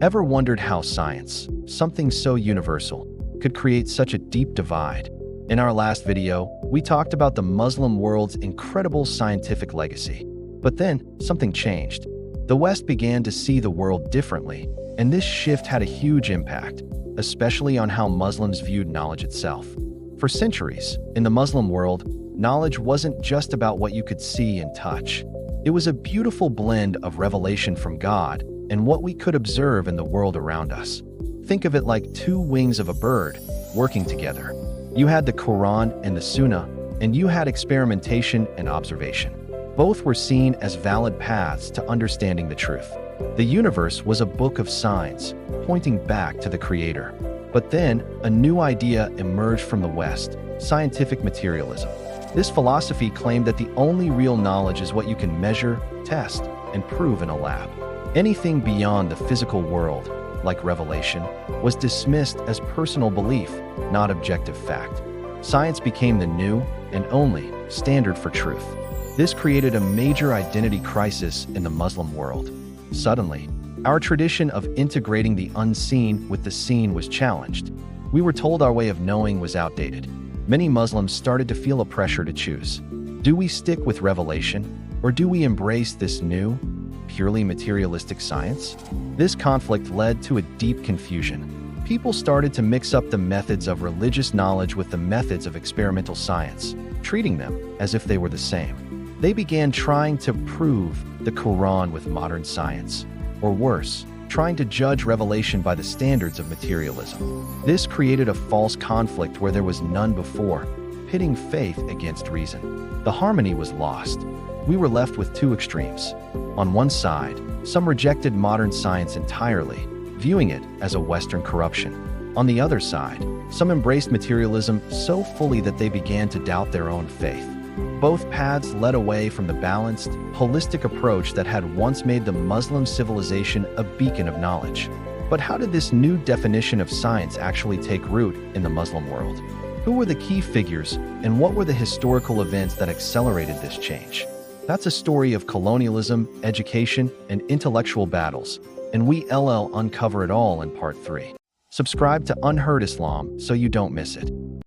Ever wondered how science, something so universal, could create such a deep divide? In our last video, we talked about the Muslim world's incredible scientific legacy. But then, something changed. The West began to see the world differently, and this shift had a huge impact, especially on how Muslims viewed knowledge itself. For centuries, in the Muslim world, knowledge wasn't just about what you could see and touch. It was a beautiful blend of revelation from God and what we could observe in the world around us. Think of it like two wings of a bird working together. You had the Quran and the Sunnah, and you had experimentation and observation. Both were seen as valid paths to understanding the truth. The universe was a book of signs, pointing back to the Creator. But then, a new idea emerged from the West: scientific materialism. This philosophy claimed that the only real knowledge is what you can measure, test, and prove in a lab. Anything beyond the physical world, like revelation, was dismissed as personal belief, not objective fact. Science became the new, and only, standard for truth. This created a major identity crisis in the Muslim world. Suddenly, our tradition of integrating the unseen with the seen was challenged. We were told our way of knowing was outdated. Many Muslims started to feel a pressure to choose. Do we stick with revelation, or do we embrace this new, purely materialistic science? This conflict led to a deep confusion. People started to mix up the methods of religious knowledge with the methods of experimental science, treating them as if they were the same. They began trying to prove the Quran with modern science, or worse, trying to judge revelation by the standards of materialism. This created a false conflict where there was none before, pitting faith against reason. The harmony was lost. We were left with two extremes. On one side, some rejected modern science entirely, viewing it as a Western corruption. On the other side, some embraced materialism so fully that they began to doubt their own faith. Both paths led away from the balanced, holistic approach that had once made the Muslim civilization a beacon of knowledge. But how did this new definition of science actually take root in the Muslim world? Who were the key figures, and what were the historical events that accelerated this change? That's a story of colonialism, education, and intellectual battles, and we uncover it all in Part 3. Subscribe to Unheard Islam so you don't miss it.